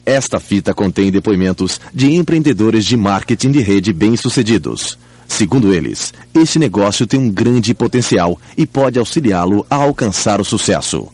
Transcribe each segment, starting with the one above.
Esta fita contém depoimentos de empreendedores de marketing de rede bem-sucedidos. Segundo eles, este negócio tem um grande potencial e pode auxiliá-lo a alcançar o sucesso.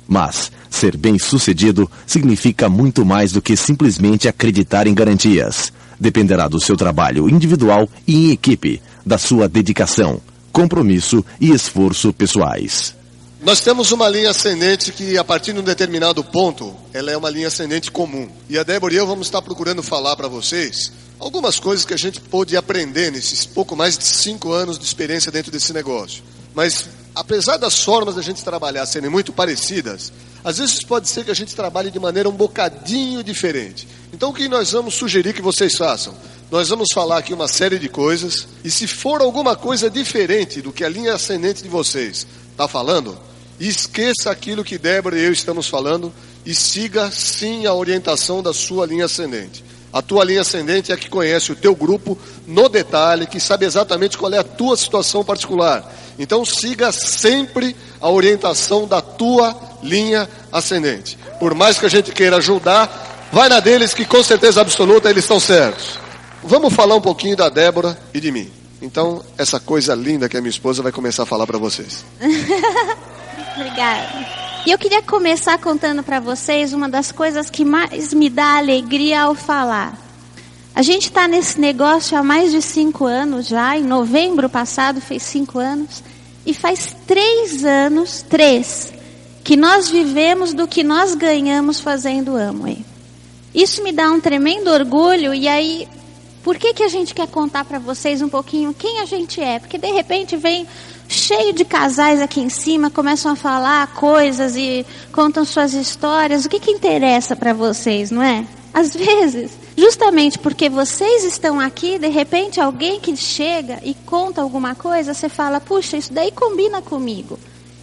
Mas ser bem-sucedido significa muito mais do que simplesmente acreditar em garantias. Dependerá do seu trabalho individual e em equipe, da sua dedicação, compromisso e esforço pessoais. Nós temos uma linha ascendente que, a partir de um determinado ponto, ela é uma linha ascendente comum. E a Débora e eu vamos estar procurando falar para vocês algumas coisas que a gente pôde aprender nesses pouco mais de 5 anos de experiência dentro desse negócio. Mas, apesar das formas da gente trabalhar serem muito parecidas, às vezes pode ser que a gente trabalhe de maneira um bocadinho diferente. Então, o que nós vamos sugerir que vocês façam? Nós vamos falar aqui uma série de coisas, e se for alguma coisa diferente do que a linha ascendente de vocês está falando, esqueça aquilo que Débora e eu estamos falando e siga sim a orientação da sua linha ascendente. A tua linha ascendente é a que conhece o teu grupo no detalhe, que sabe exatamente qual é a tua situação particular. Então siga sempre a orientação da tua linha ascendente. Por mais que a gente queira ajudar, vai na deles que com certeza absoluta eles estão certos. Vamos falar um pouquinho da Débora e de mim. Então, essa coisa linda que a minha esposa vai começar a falar para vocês. Obrigada. E eu queria começar contando para vocês uma das coisas que mais me dá alegria ao falar. A gente está nesse negócio há mais de 5 anos já. Em novembro passado fez 5 anos. E faz 3 anos, que nós vivemos do que nós ganhamos fazendo Amway. Isso me dá um tremendo orgulho. E aí, por que a gente quer contar para vocês um pouquinho quem a gente é? Porque de repente vem cheio de casais aqui em cima, começam a falar coisas e contam suas histórias. O que interessa para vocês, não é? Às vezes, justamente porque vocês estão aqui, de repente alguém que chega e conta alguma coisa, você fala, puxa, isso daí combina comigo.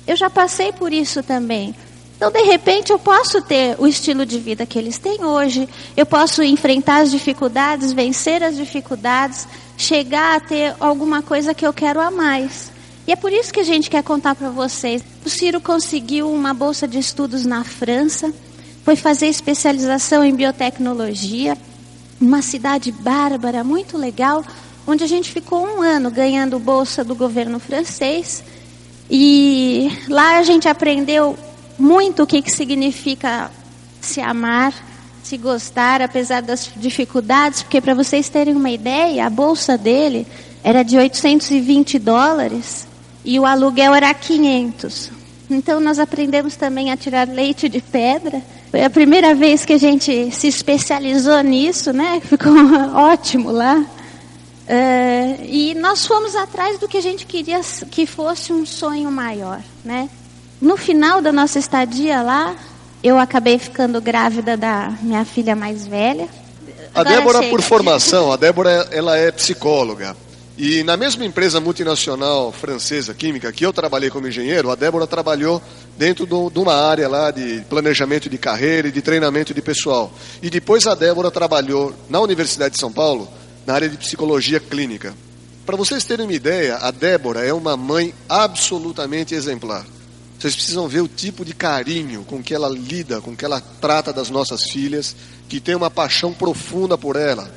Eu já passei por isso também. Então, de repente, eu posso ter o estilo de vida que eles têm hoje, eu posso enfrentar as dificuldades, vencer as dificuldades, chegar a ter alguma coisa que eu quero a mais. E é por isso que a gente quer contar para vocês. O Ciro conseguiu uma bolsa de estudos na França, foi fazer especialização em biotecnologia, uma cidade bárbara, muito legal, onde a gente ficou 1 ano ganhando bolsa do governo francês. E lá a gente aprendeu muito o que significa se amar, se gostar, apesar das dificuldades, porque para vocês terem uma ideia, a bolsa dele era de $820 e o aluguel era 500. Então nós aprendemos também a tirar leite de pedra. Foi a primeira vez que a gente se especializou nisso, né? Ficou ótimo lá. E nós fomos atrás do que a gente queria que fosse um sonho maior, né? No final da nossa estadia lá, eu acabei ficando grávida da minha filha mais velha. A Débora, por formação, a Débora ela é psicóloga. E na mesma empresa multinacional francesa, química, que eu trabalhei como engenheiro, a Débora trabalhou dentro de uma área lá de planejamento de carreira e de treinamento de pessoal. E depois a Débora trabalhou na Universidade de São Paulo, na área de psicologia clínica. Para vocês terem uma ideia, a Débora é uma mãe absolutamente exemplar. Vocês precisam ver o tipo de carinho com que ela lida, com que ela trata das nossas filhas, que tem uma paixão profunda por ela.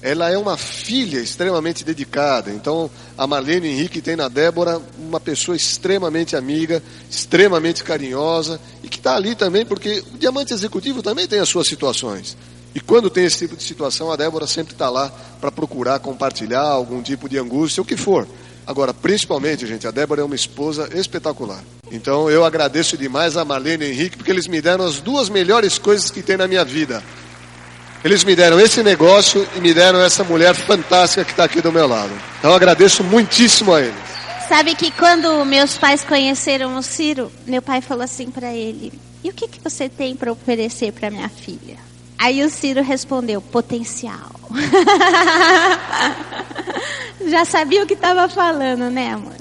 Ela é uma filha extremamente dedicada. Então, a Marlene Henrique tem na Débora uma pessoa extremamente amiga, extremamente carinhosa, e que está ali também porque o diamante executivo também tem as suas situações. E quando tem esse tipo de situação, a Débora sempre está lá para procurar compartilhar algum tipo de angústia, o que for. Agora, principalmente, gente, a Débora é uma esposa espetacular. Então, eu agradeço demais a Marlene e Henrique, porque eles me deram as 2 melhores coisas que tem na minha vida. Eles me deram esse negócio e me deram essa mulher fantástica que está aqui do meu lado. Então, eu agradeço muitíssimo a eles. Sabe que quando meus pais conheceram o Ciro, meu pai falou assim para ele, e o que você tem para oferecer para minha filha? Aí o Ciro respondeu, potencial. Já sabia o que estava falando, né, amor?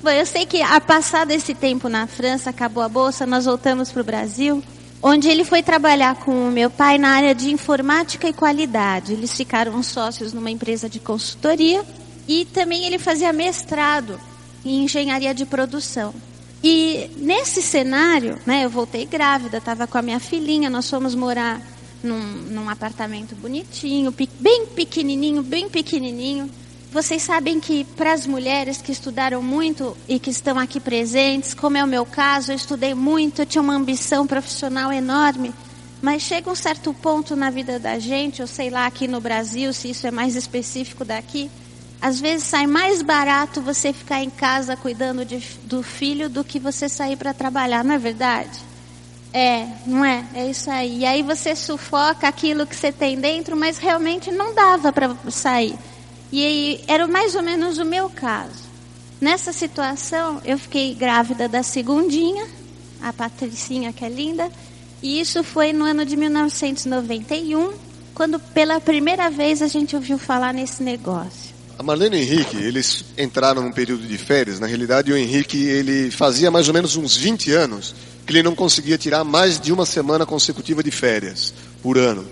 Bom, eu sei que, a passado esse tempo na França, acabou a bolsa, nós voltamos para o Brasil, onde ele foi trabalhar com o meu pai na área de informática e qualidade. Eles ficaram sócios numa empresa de consultoria e também ele fazia mestrado em engenharia de produção. E nesse cenário, né, eu voltei grávida, estava com a minha filhinha, nós fomos morar num apartamento bonitinho, bem pequenininho. Vocês sabem que para as mulheres que estudaram muito e que estão aqui presentes, como é o meu caso, eu estudei muito, eu tinha uma ambição profissional enorme, mas chega um certo ponto na vida da gente, eu sei lá aqui no Brasil, se isso é mais específico daqui, às vezes sai mais barato você ficar em casa cuidando do filho do que você sair para trabalhar, não é verdade? Não é? É isso aí. E aí você sufoca aquilo que você tem dentro, mas realmente não dava para sair. E aí, era mais ou menos o meu caso. Nessa situação, eu fiquei grávida da segundinha, a Patricinha, que é linda, e isso foi no ano de 1991, quando pela primeira vez a gente ouviu falar nesse negócio. A Marlene e o Henrique, eles entraram num período de férias. Na realidade, o Henrique, ele fazia mais ou menos uns 20 anos que ele não conseguia tirar mais de uma semana consecutiva de férias por ano.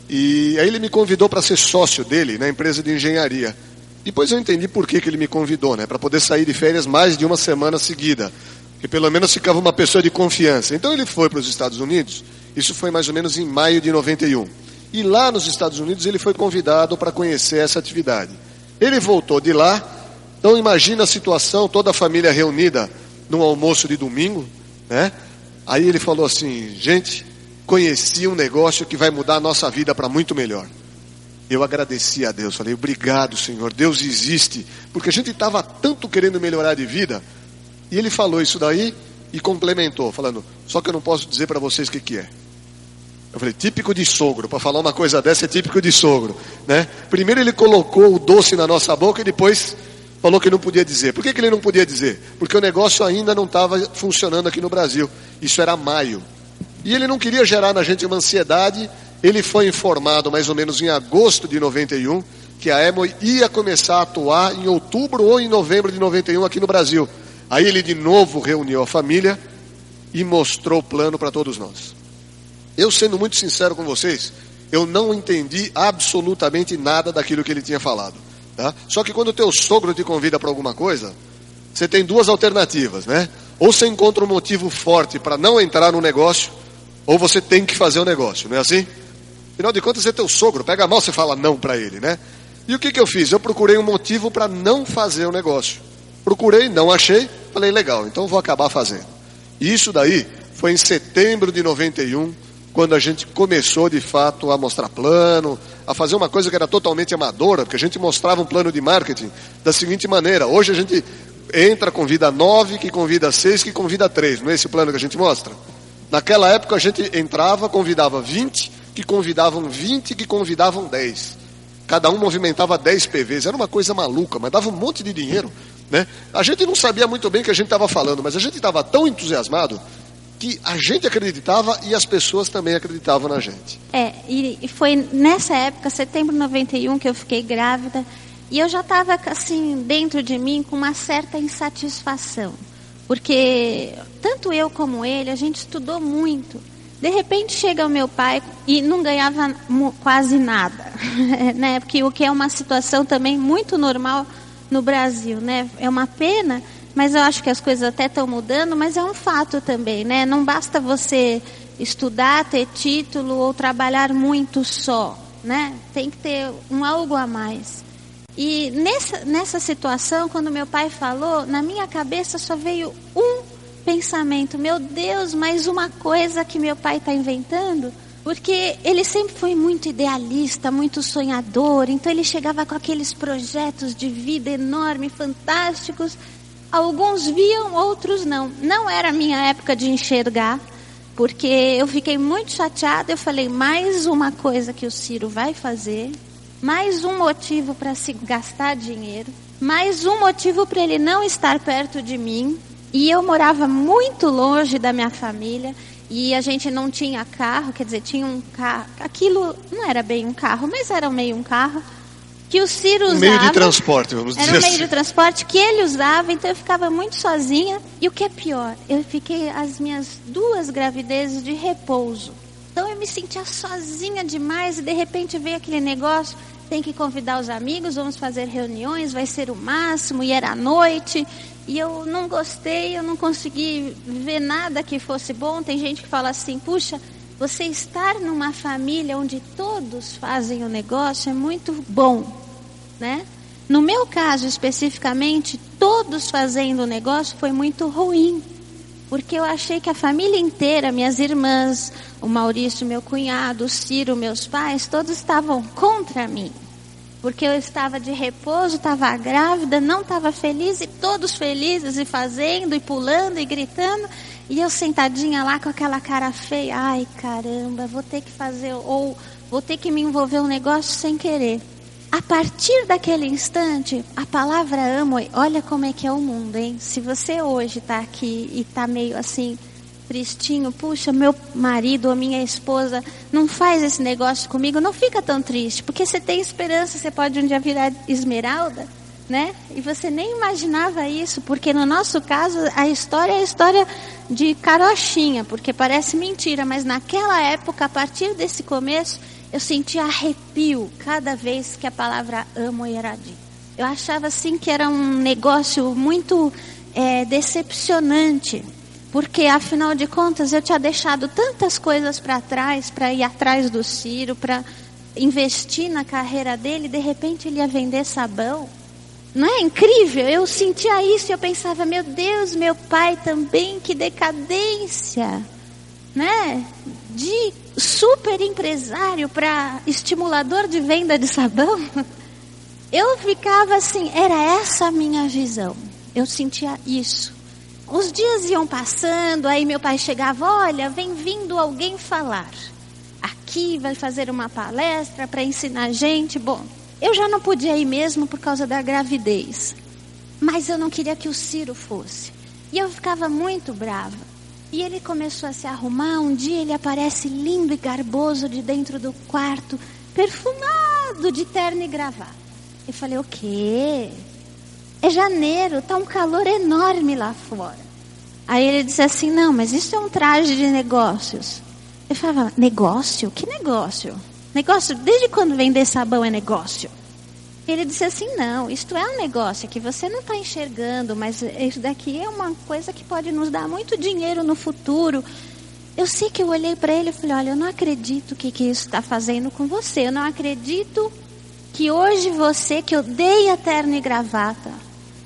E aí ele me convidou para ser sócio dele na empresa de engenharia. Depois eu entendi por que ele me convidou, né? Para poder sair de férias mais de uma semana seguida. Que pelo menos ficava uma pessoa de confiança. Então ele foi para os Estados Unidos. Isso foi mais ou menos em maio de 91. E lá nos Estados Unidos ele foi convidado para conhecer essa atividade. Ele voltou de lá. Então imagina a situação, toda a família reunida num almoço de domingo, né? Aí ele falou assim: gente, conheci um negócio que vai mudar a nossa vida para muito melhor. Eu agradeci a Deus, falei: obrigado, Senhor, Deus existe, porque a gente estava tanto querendo melhorar de vida. E ele falou isso daí e complementou, falando: só que eu não posso dizer para vocês o que é. Eu falei: típico de sogro, para falar uma coisa dessa é típico de sogro, né? Primeiro ele colocou o doce na nossa boca e depois falou que não podia dizer. Por que ele não podia dizer? Porque o negócio ainda não estava funcionando aqui no Brasil. Isso era maio. E ele não queria gerar na gente uma ansiedade. Ele foi informado mais ou menos em agosto de 91 que a Amway ia começar a atuar em outubro ou em novembro de 91 aqui no Brasil. Aí ele de novo reuniu a família e mostrou o plano para todos nós. Eu, sendo muito sincero com vocês, eu não entendi absolutamente nada daquilo que ele tinha falado. Tá? Só que quando o teu sogro te convida para alguma coisa, você tem duas alternativas, né? Ou você encontra um motivo forte para não entrar no negócio, ou você tem que fazer o negócio, não é assim? Afinal de contas é teu sogro, pega mal, você fala não para ele, né? E o que eu fiz? Eu procurei um motivo para não fazer o negócio. Procurei, não achei, falei: legal, então vou acabar fazendo. E isso daí foi em setembro de 91, quando a gente começou de fato a mostrar plano, a fazer uma coisa que era totalmente amadora, porque a gente mostrava um plano de marketing da seguinte maneira: hoje a gente entra, convida 9, que convida 6, que convida 3, não é esse plano que a gente mostra? Naquela época a gente entrava, convidava 20, que convidavam 20, que convidavam 10. Cada um movimentava 10 PVs, era uma coisa maluca, mas dava um monte de dinheiro, né? A gente não sabia muito bem o que a gente estava falando, mas a gente estava tão entusiasmado que a gente acreditava e as pessoas também acreditavam na gente. E foi nessa época, setembro de 91, que eu fiquei grávida, e eu já estava assim, dentro de mim, com uma certa insatisfação, porque tanto eu como ele, a gente estudou muito. De repente chega o meu pai e não ganhava quase nada, né? Porque o que é uma situação também muito normal no Brasil, né? É uma pena, mas eu acho que as coisas até estão mudando, mas é um fato também, né? Não basta você estudar, ter título ou trabalhar muito só, né? Tem que ter algo a mais. E nessa situação, quando meu pai falou, na minha cabeça só veio um pensamento: meu Deus, mais uma coisa que meu pai está inventando. Porque ele sempre foi muito idealista, muito sonhador, então ele chegava com aqueles projetos de vida enormes, fantásticos. Alguns viam, outros não. Não era a minha época de enxergar, porque eu fiquei muito chateada. Eu falei: mais uma coisa que o Ciro vai fazer, mais um motivo para se gastar dinheiro, mais um motivo para ele não estar perto de mim. E eu morava muito longe da minha família, e a gente não tinha carro, quer dizer, tinha um carro, aquilo não era bem um carro, mas era meio um carro, que o Ciro usava. Meio de transporte, vamos dizer assim. Era um meio de transporte que ele usava, então eu ficava muito sozinha. E o que é pior, eu fiquei as minhas 2 gravidezes de repouso. Então eu me sentia sozinha demais, e de repente veio aquele negócio: tem que convidar os amigos, vamos fazer reuniões, vai ser o máximo, e era à noite. E eu não gostei, eu não consegui ver nada que fosse bom. Tem gente que fala assim: puxa, Você estar numa família onde todos fazem o negócio é muito bom, né? No meu caso especificamente, todos fazendo o negócio foi muito ruim. Porque eu achei que a família inteira, minhas irmãs, o Maurício, meu cunhado, o Ciro, meus pais, todos estavam contra mim. Porque eu estava de repouso, estava grávida, não estava feliz, e todos felizes, e fazendo, e pulando, e gritando. E eu sentadinha lá com aquela cara feia. Ai, caramba, vou ter que fazer, ou vou ter que me envolver um negócio sem querer. A partir daquele instante, a palavra amo, olha como é que é o mundo, hein? Se você hoje está aqui e está meio assim, tristinho, puxa, meu marido ou minha esposa não faz esse negócio comigo, não fica tão triste, porque você tem esperança, você pode um dia virar esmeralda, né? E você nem imaginava isso, porque no nosso caso, a história é a história de carochinha, porque parece mentira, mas naquela época, a partir desse começo, eu sentia arrepio cada vez que a palavra amo era dita. Eu achava assim que era um negócio muito decepcionante, porque afinal de contas eu tinha deixado tantas coisas para trás, para ir atrás do Ciro, para investir na carreira dele, de repente ele ia vender sabão. Não é incrível? Eu sentia isso e eu pensava, meu Deus, meu pai também, que decadência, né? De super empresário para estimulador de venda de sabão. Eu ficava assim, era essa a minha visão. Eu sentia isso. Os dias iam passando, aí meu pai chegava, olha, vem vindo alguém falar. Aqui vai fazer uma palestra para ensinar a gente. Bom, eu já não podia ir mesmo por causa da gravidez. Mas eu não queria que o Ciro fosse. E eu ficava muito brava. E ele começou a se arrumar, um dia ele aparece lindo e garboso de dentro do quarto, perfumado de terno e gravata. Eu falei, o quê? É janeiro, tá um calor enorme lá fora. Aí ele disse assim, não, mas isso é um traje de negócios. Eu falava, negócio? Que negócio? Negócio, desde quando vender sabão é negócio? Ele disse assim, não, isto é um negócio que você não está enxergando, mas isso daqui é uma coisa que pode nos dar muito dinheiro no futuro. Eu sei que eu olhei para ele e falei, olha, eu não acredito que isso está fazendo com você. Eu não acredito que hoje você, que odeia terno e gravata,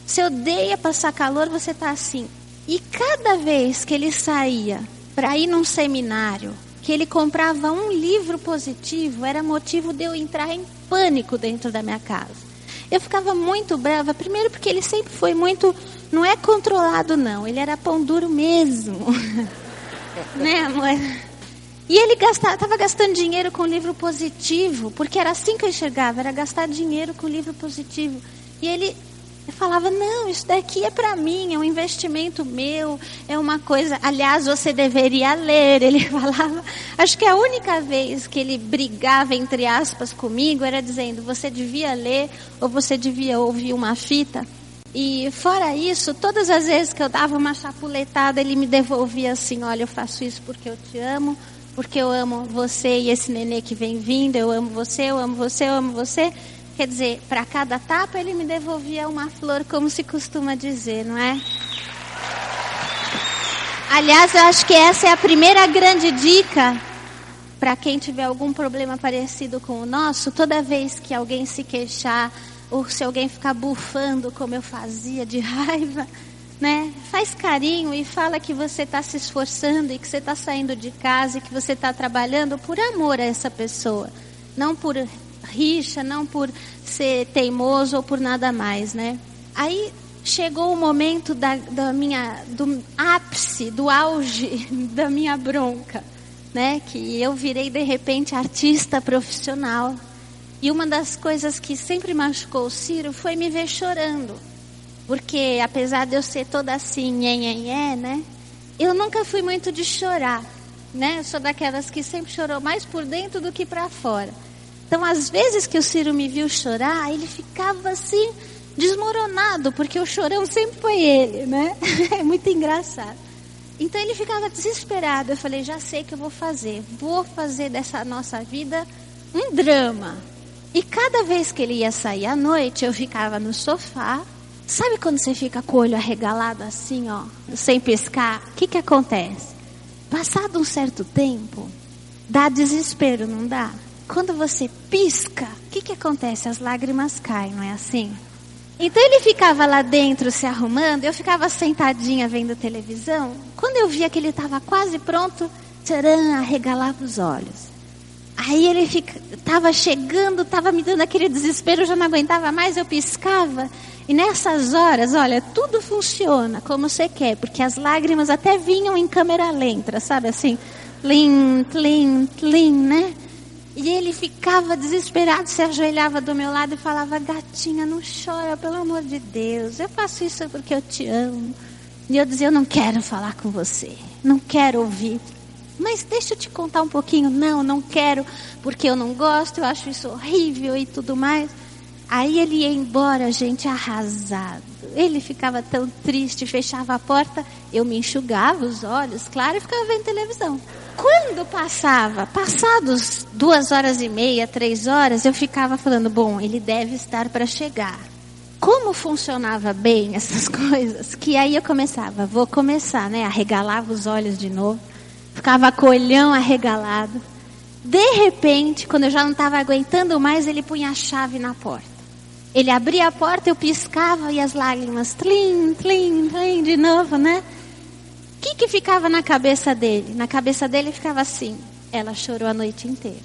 você odeia passar calor, você está assim. E cada vez que ele saía para ir num seminário, que ele comprava um livro positivo, era motivo de eu entrar em pânico dentro da minha casa. Eu ficava muito brava, primeiro porque ele sempre foi muito, não é controlado não, ele era pão duro mesmo. Né, amor? E ele estava gastando dinheiro com livro positivo, porque era assim que eu enxergava, era gastar dinheiro com livro positivo. E ele falava, não, isso daqui é para mim, é um investimento meu, é uma coisa, aliás, você deveria ler. Ele falava, acho que a única vez que ele brigava, entre aspas, comigo, era dizendo, você devia ler, ou você devia ouvir uma fita. E fora isso, todas as vezes que eu dava uma chapuletada, ele me devolvia assim, olha, eu faço isso porque eu te amo, porque eu amo você e esse nenê que vem vindo, eu amo você, eu amo você, eu amo você. Quer dizer, para cada tapa ele me devolvia uma flor, como se costuma dizer, não é? Aliás, eu acho que essa é a primeira grande dica para quem tiver algum problema parecido com o nosso. Toda vez que alguém se queixar, ou se alguém ficar bufando como eu fazia de raiva, né? Faz carinho e fala que você está se esforçando e que você está saindo de casa e que você está trabalhando por amor a essa pessoa, não por rixa, não por ser teimoso ou por nada mais, né? Aí chegou o momento do ápice, do auge da minha bronca, né? Que eu virei de repente artista profissional. E uma das coisas que sempre machucou o Ciro foi me ver chorando. Porque apesar de eu ser toda assim, né? Eu nunca fui muito de chorar, né? Eu sou daquelas que sempre chorou mais por dentro do que para fora. Então, às vezes que o Ciro me viu chorar, ele ficava assim, desmoronado, porque o chorão sempre foi ele, né? É muito engraçado. Então, ele ficava desesperado. Eu falei, já sei o que eu vou fazer dessa nossa vida um drama. E cada vez que ele ia sair à noite, eu ficava no sofá. Sabe quando você fica com o olho arregalado assim, ó, sem piscar? O que acontece? Passado um certo tempo, Dá desespero, não dá? Quando você pisca, o que acontece? As lágrimas caem, não é assim? Então ele ficava lá dentro se arrumando, eu ficava sentadinha vendo televisão. Quando eu via que ele estava quase pronto, tcharam, arregalava os olhos. Aí ele estava chegando, estava me dando aquele desespero, eu já não aguentava mais, eu piscava. E nessas horas, olha, tudo funciona como você quer, porque as lágrimas até vinham em câmera lenta, sabe assim? Tlim, tlim, tlim, né? E ele ficava desesperado, se ajoelhava do meu lado e falava: gatinha, não chora, pelo amor de Deus, eu faço isso porque eu te amo. E eu dizia: eu não quero falar com você, não quero ouvir. Mas deixa eu te contar um pouquinho. Não quero, porque eu não gosto, eu acho isso horrível e tudo mais. Aí ele ia embora, gente, arrasado. Ele ficava tão triste, fechava a porta, eu me enxugava os olhos, claro, e ficava vendo televisão. Quando passados 2h30, 3 horas, eu ficava falando: bom, ele deve estar para chegar. Como funcionava bem essas coisas, que aí eu vou começar, né? Arregalava os olhos de novo, ficava com o olhão arregalado. De repente, quando eu já não estava aguentando mais, ele punha a chave na porta. Ele abria a porta, eu piscava e as lágrimas, tlim, tlim, tlim, de novo, né? O que ficava na cabeça dele? Na cabeça dele ficava assim: ela chorou a noite inteira.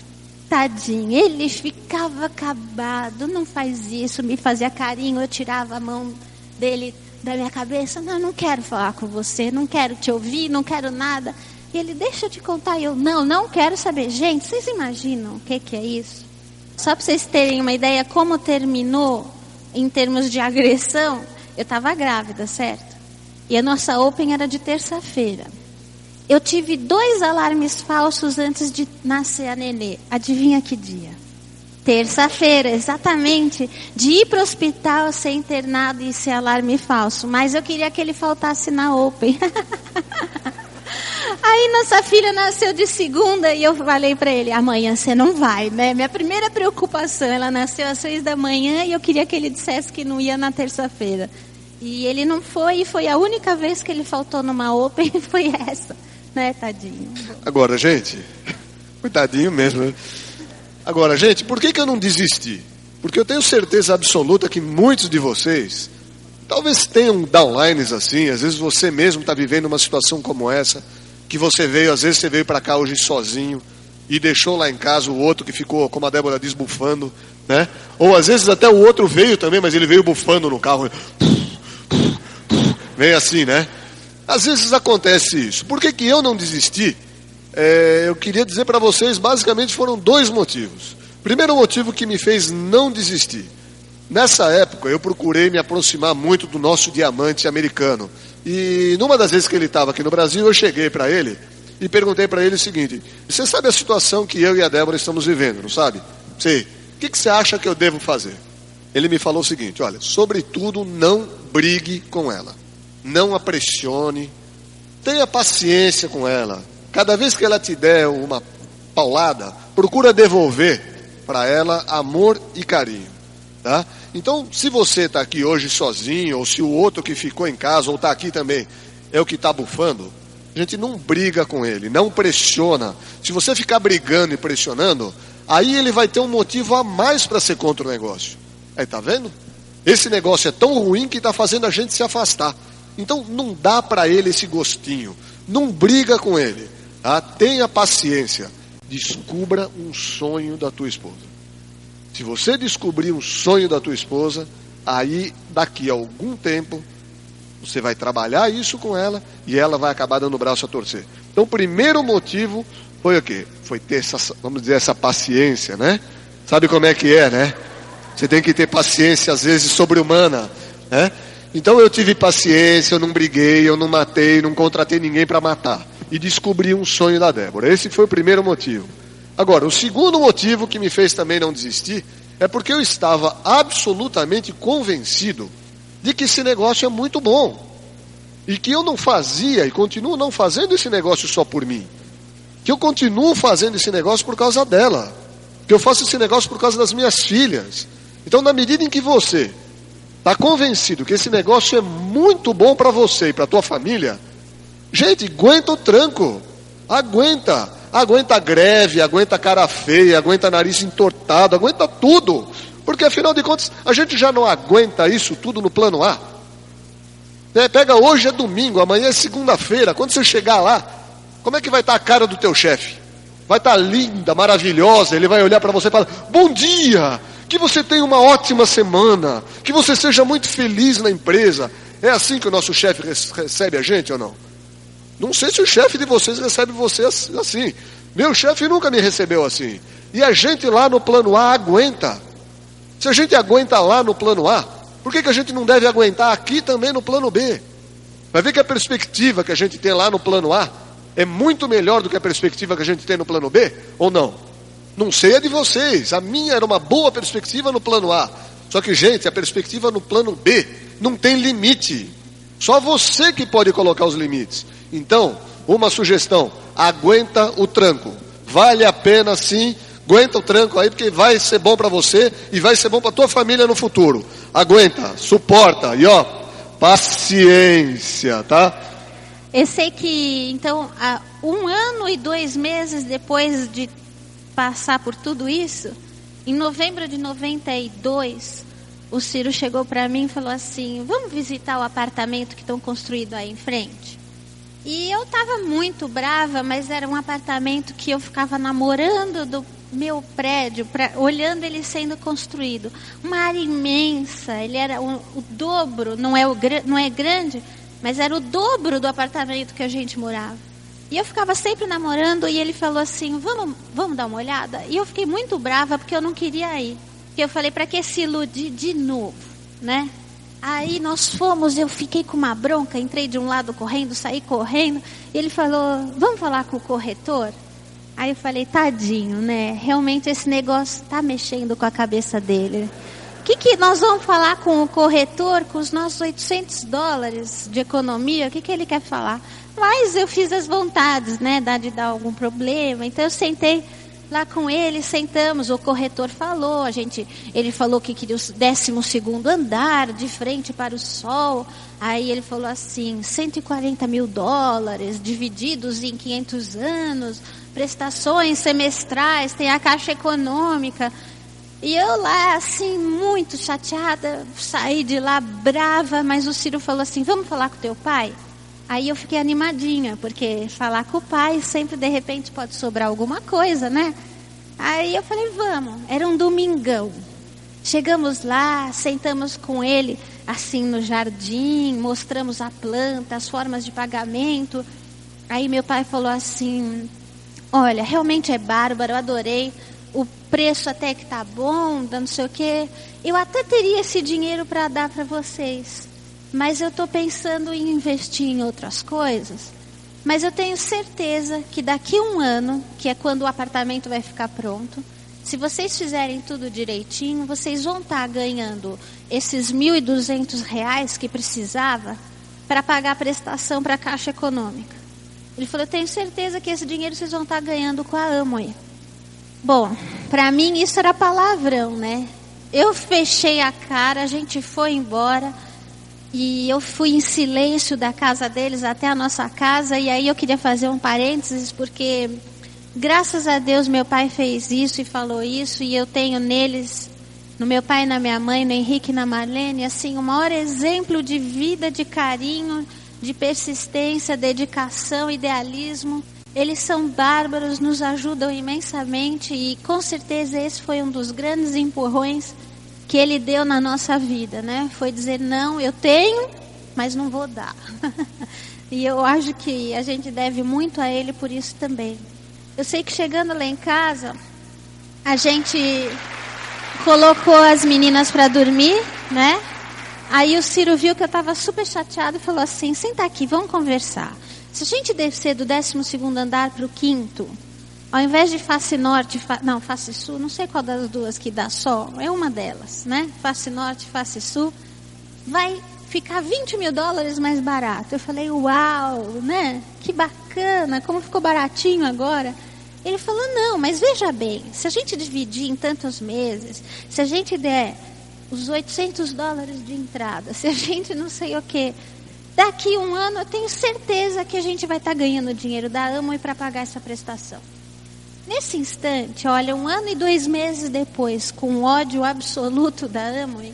Tadinho, ele ficava acabado, não faz isso, me fazia carinho, eu tirava a mão dele da minha cabeça: não quero falar com você, não quero te ouvir, não quero nada. E ele: deixa eu te contar. E eu: não quero saber. Gente, vocês imaginam o que é isso? Só para vocês terem uma ideia como terminou em termos de agressão, eu estava grávida, certo? E a nossa Open era de terça-feira. Eu tive 2 alarmes falsos antes de nascer a nenê. Adivinha que dia? Terça-feira, exatamente. De ir para o hospital, ser internado e ser alarme falso. Mas eu queria que ele faltasse na Open. Aí nossa filha nasceu de segunda e eu falei para ele: amanhã você não vai, né? Minha primeira preocupação, ela nasceu às 6 da manhã e eu queria que ele dissesse que não ia na terça-feira. E ele não foi, e foi a única vez que ele faltou numa Open, foi essa, né, tadinho? Agora, gente, coitadinho mesmo, né? Agora, gente, por que eu não desisti? Porque eu tenho certeza absoluta que muitos de vocês talvez tenham downlines assim, às vezes você mesmo está vivendo uma situação como essa, que você veio, às vezes você veio para cá hoje sozinho e deixou lá em casa o outro que ficou, como a Débora diz, bufando, né? Ou às vezes até o outro veio também, mas ele veio bufando no carro. Vem assim, né? Às vezes acontece isso. Por que eu não desisti? Eu queria dizer para vocês, basicamente foram 2 motivos. Primeiro motivo que me fez não desistir. Nessa época eu procurei me aproximar muito do nosso diamante americano. E numa das vezes que ele estava aqui no Brasil, eu cheguei para ele e perguntei para ele o seguinte: você sabe a situação que eu e a Débora estamos vivendo, não sabe? Sei. O que você acha que eu devo fazer? Ele me falou o seguinte: olha, sobretudo não brigue com ela. Não a pressione. Tenha paciência com ela. Cada vez que ela te der uma paulada, procura devolver para ela amor e carinho. Tá? Então, se você está aqui hoje sozinho, ou se o outro que ficou em casa, ou está aqui também, é o que está bufando, a gente não briga com ele, não pressiona. Se você ficar brigando e pressionando, aí ele vai ter um motivo a mais para ser contra o negócio. Aí, tá vendo? Esse negócio é tão ruim que está fazendo a gente se afastar. Então, não dá para ele esse gostinho. Não briga com ele. Tá? Tenha paciência. Descubra um sonho da tua esposa. Se você descobrir um sonho da tua esposa, aí daqui a algum tempo você vai trabalhar isso com ela e ela vai acabar dando o braço a torcer. Então o primeiro motivo foi o quê? Foi ter essa, vamos dizer, essa paciência, né? Sabe como é que é, né? Você tem que ter paciência, às vezes sobre-humana, né? Então eu tive paciência, eu não briguei, eu não matei, não contratei ninguém para matar. E descobri um sonho da Débora. Esse foi o primeiro motivo. Agora, o segundo motivo que me fez também não desistir é porque eu estava absolutamente convencido de que esse negócio é muito bom. E que eu não fazia e continuo não fazendo esse negócio só por mim. Que eu continuo fazendo esse negócio por causa dela. Que eu faço esse negócio por causa das minhas filhas. Então, na medida em que você está convencido que esse negócio é muito bom para você e para a tua família, gente, aguenta o tranco. Aguenta. Aguenta greve, aguenta cara feia, aguenta nariz entortado, aguenta tudo. Porque afinal de contas, a gente já não aguenta isso tudo no plano A. Pega, hoje é domingo, amanhã é segunda-feira. Quando você chegar lá, como é que vai estar a cara do teu chefe? Vai estar linda, maravilhosa. Ele vai olhar para você e falar: bom dia, que você tenha uma ótima semana, que você seja muito feliz na empresa. É assim que o nosso chefe recebe a gente ou não? Não sei se o chefe de vocês recebe você assim. Meu chefe nunca me recebeu assim. E a gente lá no plano A aguenta. Se a gente aguenta lá no plano A, por que a gente não deve aguentar aqui também no plano B? Vai ver que a perspectiva que a gente tem lá no plano A é muito melhor do que a perspectiva que a gente tem no plano B, ou não? Não sei a de vocês, a minha era uma boa perspectiva no plano A. Só que, gente, a perspectiva no plano B não tem limite. Só você que pode colocar os limites. Então, uma sugestão: aguenta o tranco. Vale a pena sim, aguenta o tranco aí, porque vai ser bom para você e vai ser bom para tua família no futuro. Aguenta, suporta e paciência, tá? Eu sei que, então, 1 ano e 2 meses depois de passar por tudo isso, em novembro de 92, o Ciro chegou para mim e falou assim: vamos visitar o apartamento que estão construindo aí em frente? E eu estava muito brava, mas era um apartamento que eu ficava namorando do meu prédio, olhando ele sendo construído. Uma área imensa, ele era o dobro, não é grande, mas era o dobro do apartamento que a gente morava. E eu ficava sempre namorando e ele falou assim: vamos dar uma olhada? E eu fiquei muito brava porque eu não queria ir. Porque eu falei: para que se iludir de novo, né? Aí nós fomos, eu fiquei com uma bronca, entrei de um lado correndo, saí correndo. E ele falou: vamos falar com o corretor? Aí eu falei: tadinho, né? Realmente esse negócio está mexendo com a cabeça dele. O que nós vamos falar com o corretor, com os nossos $800 de economia? O que ele quer falar? Mas eu fiz as vontades, né? De dar algum problema. Então eu sentei lá com ele, sentamos, o corretor falou, ele falou que queria o 12º andar, de frente para o sol. Aí ele falou assim: $140 mil, divididos em 500 anos, prestações semestrais, tem a Caixa Econômica. E eu lá, assim, muito chateada, saí de lá brava, mas o Ciro falou assim: vamos falar com teu pai? Aí eu fiquei animadinha, porque falar com o pai sempre, de repente, pode sobrar alguma coisa, né? Aí eu falei: vamos. Era um domingão. Chegamos lá, sentamos com ele, assim, no jardim, mostramos a planta, as formas de pagamento. Aí meu pai falou assim: olha, realmente é bárbaro, eu adorei. O preço até que tá bom, não sei o quê. Eu até teria esse dinheiro para dar para vocês. Mas eu estou pensando em investir em outras coisas. Mas eu tenho certeza que daqui a 1 ano, que é quando o apartamento vai ficar pronto, se vocês fizerem tudo direitinho, vocês vão estar ganhando esses R$1.200 que precisava para pagar a prestação para a Caixa Econômica. Ele falou: eu tenho certeza que esse dinheiro vocês vão estar ganhando com a Amway. Bom, para mim isso era palavrão, né? Eu fechei a cara, a gente foi embora. E eu fui em silêncio da casa deles até a nossa casa. E aí eu queria fazer um parênteses, porque graças a Deus meu pai fez isso e falou isso. E eu tenho neles, no meu pai e na minha mãe, no Henrique e na Marlene, assim, o maior exemplo de vida, de carinho, de persistência, dedicação, idealismo. Eles são bárbaros, nos ajudam imensamente. E com certeza esse foi um dos grandes empurrões que ele deu na nossa vida, né? Foi dizer: não, eu tenho, mas não vou dar. E eu acho que a gente deve muito a ele por isso também. Eu sei que chegando lá em casa, a gente colocou as meninas para dormir, né? Aí o Ciro viu que eu estava super chateada e falou assim: senta aqui, vamos conversar. Se a gente descer do 12º andar para o 5º, ao invés de face norte, face sul, não sei qual das duas que dá sol, é uma delas, né? Face norte, face sul, vai ficar $20 mil mais barato. Eu falei: uau, né? Que bacana, como ficou baratinho agora. Ele falou: não, mas veja bem, se a gente dividir em tantos meses, se a gente der os $800 de entrada, se a gente não sei o quê, daqui 1 ano eu tenho certeza que a gente vai estar ganhando dinheiro da Amway para pagar essa prestação. Nesse instante, olha, 1 ano e 2 meses depois, com o ódio absoluto da Amway,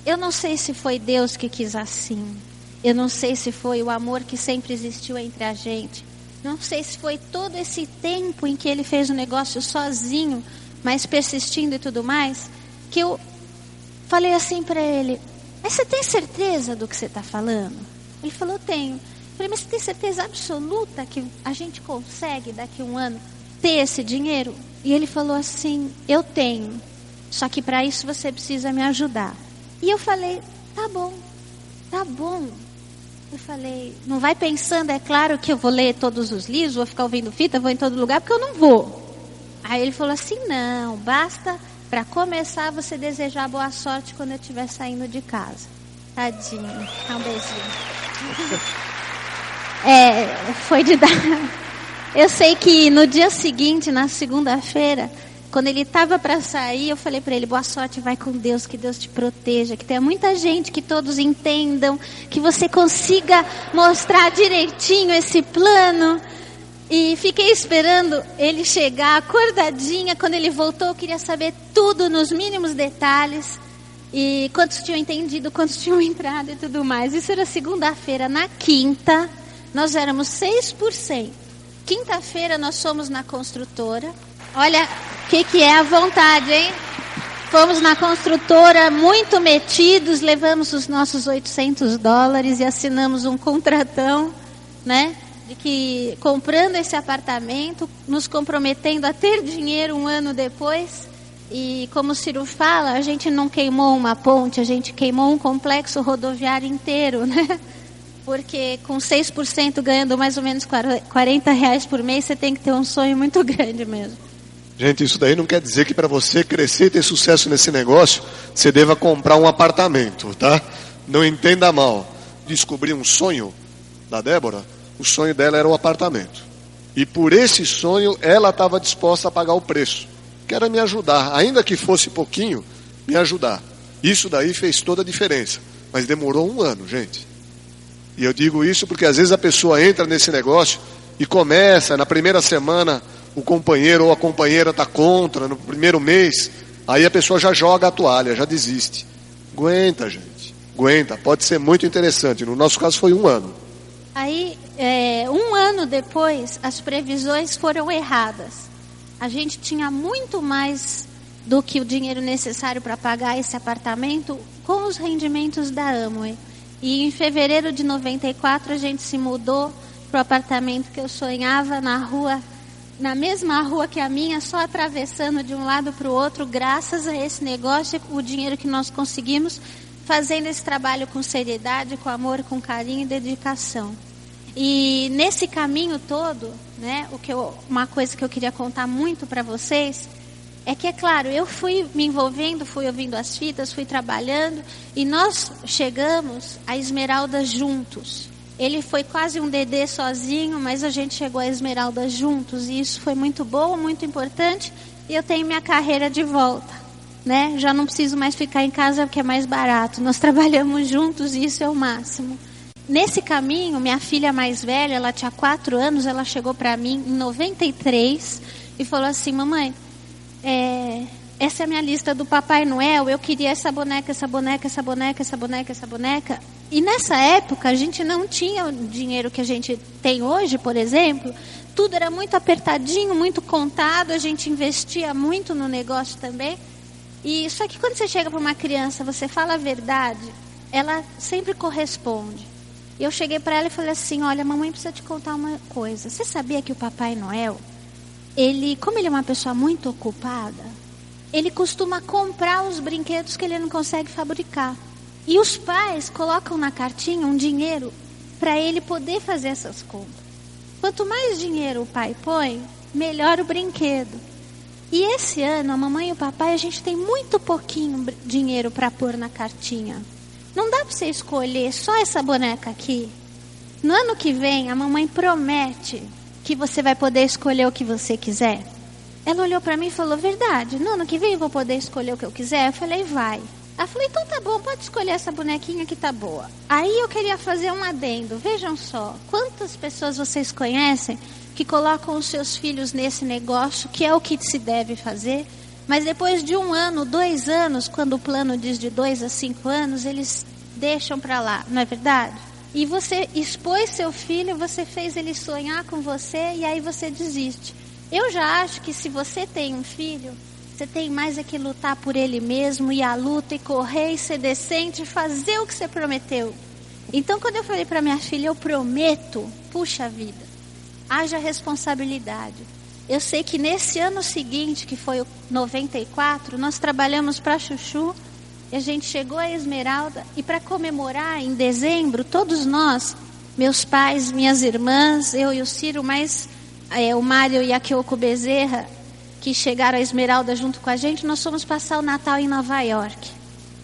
eu não sei se foi Deus que quis assim. Eu não sei se foi o amor que sempre existiu entre a gente. Não sei se foi todo esse tempo em que ele fez o negócio sozinho, mas persistindo e tudo mais, que eu falei assim para ele, mas você tem certeza do que você está falando? Ele falou, tenho. Eu falei, mas você tem certeza absoluta que a gente consegue daqui 1 ano ter esse dinheiro? E ele falou assim, eu tenho, só que para isso você precisa me ajudar. E eu falei, tá bom. Eu falei, não vai pensando, é claro que eu vou ler todos os livros, vou ficar ouvindo fita, vou em todo lugar, porque eu não vou. Aí ele falou assim, não, basta para começar você desejar boa sorte quando eu estiver saindo de casa. Tadinho, um beijinho. Foi de dar... Eu sei que no dia seguinte, na segunda-feira, quando ele estava para sair, eu falei para ele, boa sorte, vai com Deus, que Deus te proteja, que tenha muita gente, que todos entendam, que você consiga mostrar direitinho esse plano. E fiquei esperando ele chegar acordadinha. Quando ele voltou, eu queria saber tudo nos mínimos detalhes. E quantos tinham entendido, quantos tinham entrado e tudo mais. Isso era segunda-feira. Na quinta, nós éramos 6%. Quinta-feira, nós fomos na construtora. Olha, o que é a vontade, hein? Fomos na construtora, muito metidos, levamos os nossos $800 e assinamos um contratão, né? De que comprando esse apartamento, nos comprometendo a ter dinheiro 1 ano depois. E como o Ciro fala, a gente não queimou uma ponte, a gente queimou um complexo rodoviário inteiro, né? Porque com 6% ganhando mais ou menos R$40 por mês, você tem que ter um sonho muito grande mesmo. Gente, isso daí não quer dizer que para você crescer e ter sucesso nesse negócio, você deva comprar um apartamento, tá? Não entenda mal. Descobri um sonho da Débora, o sonho dela era o apartamento. E por esse sonho, ela estava disposta a pagar o preço. Que era me ajudar, ainda que fosse pouquinho, me ajudar. Isso daí fez toda a diferença. Mas demorou 1 ano, gente. E eu digo isso porque às vezes a pessoa entra nesse negócio e começa, na primeira semana, o companheiro ou a companheira está contra, no primeiro mês, aí a pessoa já joga a toalha, já desiste. Aguenta, gente. Aguenta. Pode ser muito interessante. No nosso caso foi 1 ano. Aí, 1 ano depois, as previsões foram erradas. A gente tinha muito mais do que o dinheiro necessário para pagar esse apartamento com os rendimentos da Amway. E em fevereiro de 94 a gente se mudou para o apartamento que eu sonhava na rua, na mesma rua que a minha, só atravessando de um lado para o outro, graças a esse negócio, o dinheiro que nós conseguimos, fazendo esse trabalho com seriedade, com amor, com carinho e dedicação. E nesse caminho todo, né, uma coisa que eu queria contar muito para vocês, é que, é claro, eu fui me envolvendo, fui ouvindo as fitas, fui trabalhando, e nós chegamos a Esmeralda juntos. Ele foi quase um Dedê sozinho, mas a gente chegou a Esmeralda juntos, e isso foi muito bom, muito importante, e eu tenho minha carreira de volta, né? Já não preciso mais ficar em casa porque é mais barato, nós trabalhamos juntos e isso é o máximo. Nesse caminho, minha filha mais velha, ela tinha 4 anos, ela chegou para mim em 93 e falou assim, mamãe, essa é a minha lista do Papai Noel, eu queria essa boneca, essa boneca, essa boneca, essa boneca, essa boneca. E nessa época a gente não tinha o dinheiro que a gente tem hoje, por exemplo, tudo era muito apertadinho, muito contado, a gente investia muito no negócio também. E só que quando você chega para uma criança, você fala a verdade, ela sempre corresponde. E eu cheguei para ela e falei assim, olha, mamãe precisa te contar uma coisa. Você sabia que o Papai Noel, como ele é uma pessoa muito ocupada, ele costuma comprar os brinquedos que ele não consegue fabricar. E os pais colocam na cartinha um dinheiro para ele poder fazer essas compras. Quanto mais dinheiro o pai põe, melhor o brinquedo. E esse ano, a mamãe e o papai, a gente tem muito pouquinho dinheiro para pôr na cartinha. Não dá para você escolher só essa boneca aqui. No ano que vem, a mamãe promete que você vai poder escolher o que você quiser. Ela olhou para mim e falou, verdade, no ano que vem eu vou poder escolher o que eu quiser? Eu falei, vai. Ela falou, então tá bom, pode escolher essa bonequinha que tá boa. Aí eu queria fazer um adendo. Vejam só, quantas pessoas vocês conhecem que colocam os seus filhos nesse negócio, que é o que se deve fazer, mas depois de 1 ano, 2 anos, quando o plano diz de 2 a 5 anos, eles deixam para lá, não é verdade? E você expôs seu filho, você fez ele sonhar com você e aí você desiste. Eu já acho que se você tem um filho, você tem mais é que lutar por ele mesmo, ir à luta e correr e ser decente e fazer o que você prometeu. Então quando eu falei para minha filha, eu prometo, puxa vida, haja responsabilidade. Eu sei que nesse ano seguinte, que foi o 94, nós trabalhamos para Chuchu, e a gente chegou a Esmeralda, e para comemorar em dezembro, todos nós, meus pais, minhas irmãs, eu e o Ciro, mais o Mário e a Kyoko Bezerra, que chegaram a Esmeralda junto com a gente, nós fomos passar o Natal em Nova York.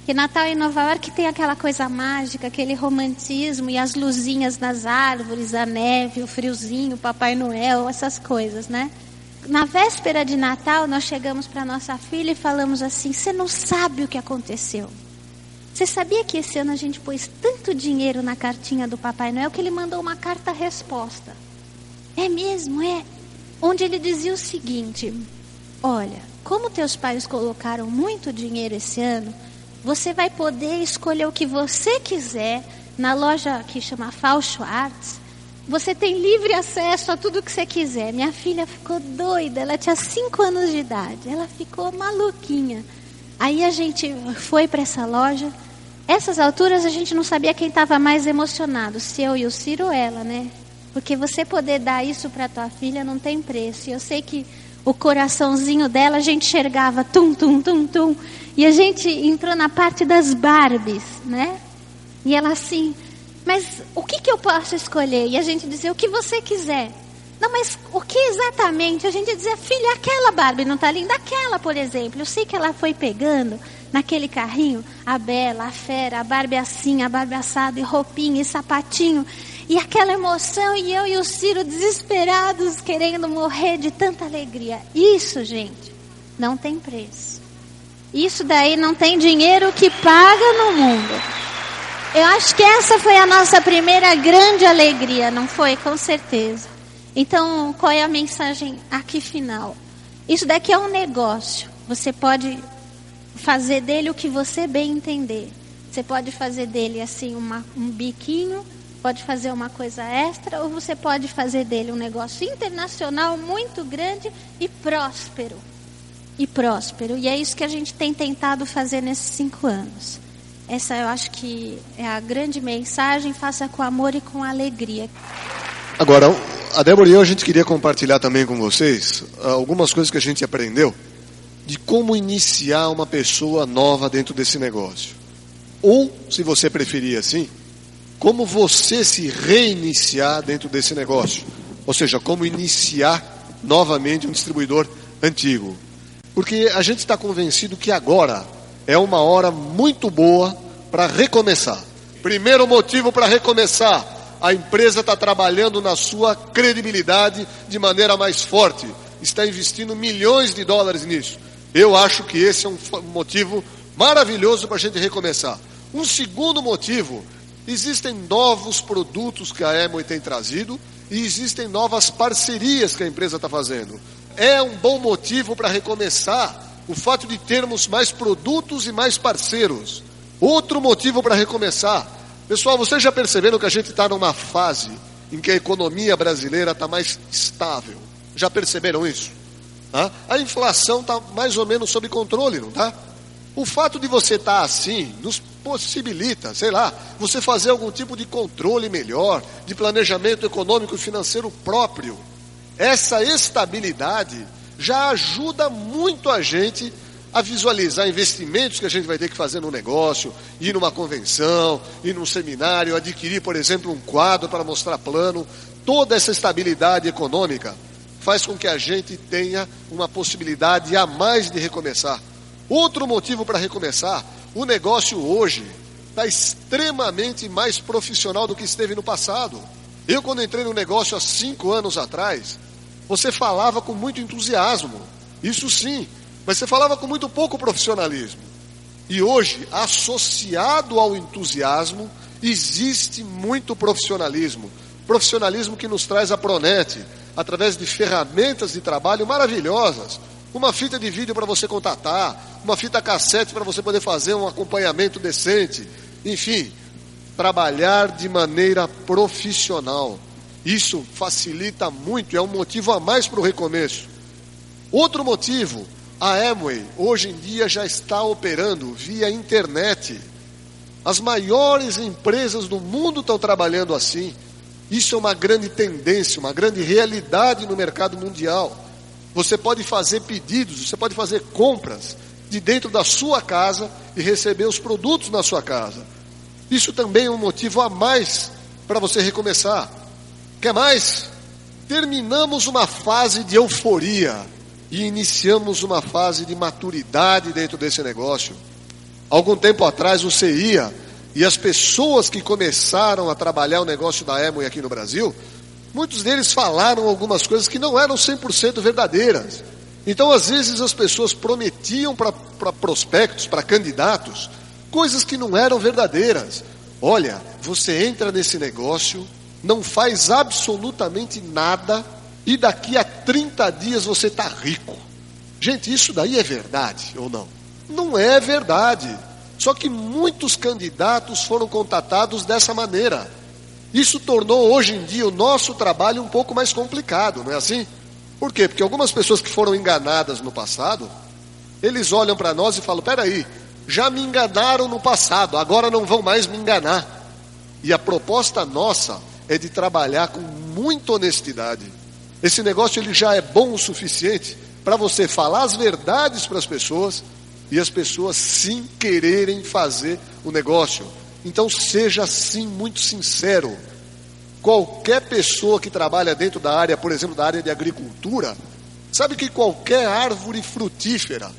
E Natal em Nova York tem aquela coisa mágica, aquele romantismo e as luzinhas nas árvores, a neve, o friozinho, o Papai Noel, essas coisas, né? Na véspera de Natal, nós chegamos para nossa filha e falamos assim, você não sabe o que aconteceu. Você sabia que esse ano a gente pôs tanto dinheiro na cartinha do Papai Noel que ele mandou uma carta-resposta? É mesmo, é. Onde ele dizia o seguinte, olha, como teus pais colocaram muito dinheiro esse ano, você vai poder escolher o que você quiser na loja que chama Falso Arts. Você tem livre acesso a tudo que você quiser. Minha filha ficou doida, ela tinha 5 anos de idade, ela ficou maluquinha. Aí a gente foi para essa loja. Essas alturas a gente não sabia quem estava mais emocionado, se eu e o Ciro ou ela, né? Porque você poder dar isso para tua filha não tem preço. E eu sei que o coraçãozinho dela a gente enxergava tum, tum, tum, tum. E a gente entrou na parte das Barbies, né? E ela assim, mas o que eu posso escolher? E a gente dizia, o que você quiser. Não, mas o que exatamente? A gente dizia, filha, aquela Barbie não está linda? Aquela, por exemplo. Eu sei que ela foi pegando naquele carrinho, a Bela, a Fera, a Barbie assim, a Barbie assada, e roupinha, e sapatinho. E aquela emoção, e eu e o Ciro desesperados, querendo morrer de tanta alegria. Isso, gente, não tem preço. Isso daí não tem dinheiro que paga no mundo. Eu acho que essa foi a nossa primeira grande alegria, não foi? Com certeza. Então, qual é a mensagem aqui final? Isso daqui é um negócio. Você pode fazer dele o que você bem entender. Você pode fazer dele assim um biquinho, pode fazer uma coisa extra, ou você pode fazer dele um negócio internacional muito grande e próspero. E é isso que a gente tem tentado fazer nesses 5 anos. Essa eu acho que é a grande mensagem, faça com amor e com alegria. Agora, a Débora e eu, a gente queria compartilhar também com vocês algumas coisas que a gente aprendeu de como iniciar uma pessoa nova dentro desse negócio. Ou, se você preferir assim, como você se reiniciar dentro desse negócio. Ou seja, como iniciar novamente um distribuidor antigo. Porque a gente está convencido que agora é uma hora muito boa para recomeçar. Primeiro motivo para recomeçar: a empresa está trabalhando na sua credibilidade de maneira mais forte. Está investindo milhões de dólares nisso. Eu acho que esse é um motivo maravilhoso para a gente recomeçar. Um segundo motivo: existem novos produtos que a Amway tem trazido e existem novas parcerias que a empresa está fazendo. É um bom motivo para recomeçar o fato de termos mais produtos e mais parceiros. Outro motivo para recomeçar. Pessoal, vocês já perceberam que a gente está numa fase em que a economia brasileira está mais estável? Já perceberam isso? A inflação está mais ou menos sob controle, não está? O fato de você estar assim nos possibilita, sei lá, você fazer algum tipo de controle melhor, de planejamento econômico e financeiro próprio. Essa estabilidade já ajuda muito a gente a visualizar investimentos que a gente vai ter que fazer no negócio, ir numa convenção, ir num seminário, adquirir, por exemplo, um quadro para mostrar plano. Toda essa estabilidade econômica faz com que a gente tenha uma possibilidade a mais de recomeçar. Outro motivo para recomeçar: o negócio hoje está extremamente mais profissional do que esteve no passado. Eu, quando entrei no negócio há 5 anos atrás, você falava com muito entusiasmo, isso sim, mas você falava com muito pouco profissionalismo. E hoje, associado ao entusiasmo, existe muito profissionalismo. Profissionalismo que nos traz a Pronet, através de ferramentas de trabalho maravilhosas. Uma fita de vídeo para você contatar, uma fita cassete para você poder fazer um acompanhamento decente. Enfim, trabalhar de maneira profissional. Isso facilita muito, é um motivo a mais para o recomeço. Outro motivo, a Amway hoje em dia já está operando via internet. As maiores empresas do mundo estão trabalhando assim. Isso é uma grande tendência, uma grande realidade no mercado mundial. Você pode fazer pedidos, você pode fazer compras de dentro da sua casa e receber os produtos na sua casa. Isso também é um motivo a mais para você recomeçar. Quer mais? Terminamos uma fase de euforia e iniciamos uma fase de maturidade dentro desse negócio. Algum tempo atrás você ia e as pessoas que começaram a trabalhar o negócio da Amway aqui no Brasil, muitos deles falaram algumas coisas que não eram 100% verdadeiras. Então, às vezes, as pessoas prometiam para prospectos, para candidatos, coisas que não eram verdadeiras. Olha, você entra nesse negócio, não faz absolutamente nada e daqui a 30 dias você está rico. Gente, isso daí é verdade ou não? Não é verdade. Só que muitos candidatos foram contatados dessa maneira. Isso tornou hoje em dia o nosso trabalho um pouco mais complicado, não é assim? Por quê? Porque algumas pessoas que foram enganadas no passado, eles olham para nós e falam, peraí, já me enganaram no passado, agora não vão mais me enganar. E a proposta nossa é de trabalhar com muita honestidade. Esse negócio ele já é bom o suficiente para você falar as verdades para as pessoas e as pessoas sim quererem fazer o negócio. Então seja sim muito sincero. Qualquer pessoa que trabalha dentro da área, por exemplo, da área de agricultura, sabe que qualquer árvore frutífera,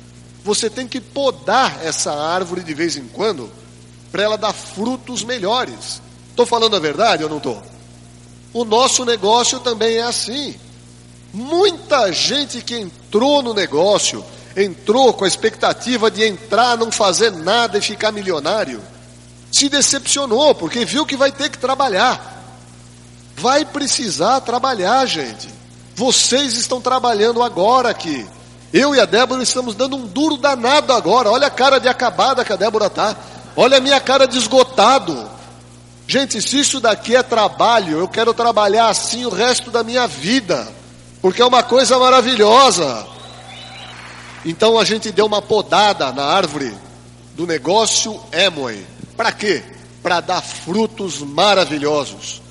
você tem que podar essa árvore de vez em quando para ela dar frutos melhores. Estou falando a verdade ou não estou? O nosso negócio também é assim. Muita gente que entrou no negócio, entrou com a expectativa de entrar, não fazer nada e ficar milionário, se decepcionou, porque viu que vai ter que trabalhar. Vai precisar trabalhar, gente. Vocês estão trabalhando agora aqui. Eu e a Débora estamos dando um duro danado agora. Olha a cara de acabada que a Débora tá. Olha a minha cara de esgotado. Gente, se isso daqui é trabalho, eu quero trabalhar assim o resto da minha vida, porque é uma coisa maravilhosa. Então a gente deu uma podada na árvore do negócio Amway. Para quê? Para dar frutos maravilhosos.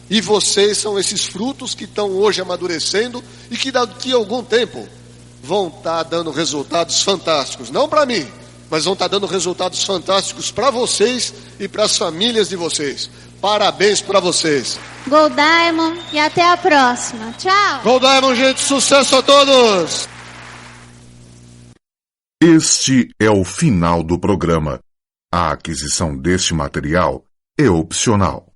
E vocês são esses frutos que estão hoje amadurecendo e que daqui a algum tempo vão estar dando resultados fantásticos. Não para mim, mas vão estar dando resultados fantásticos para vocês e para as famílias de vocês. Parabéns para vocês. Gold Diamond e até a próxima. Tchau. Gold Diamond, gente, sucesso a todos. Este é o final do programa. A aquisição deste material é opcional.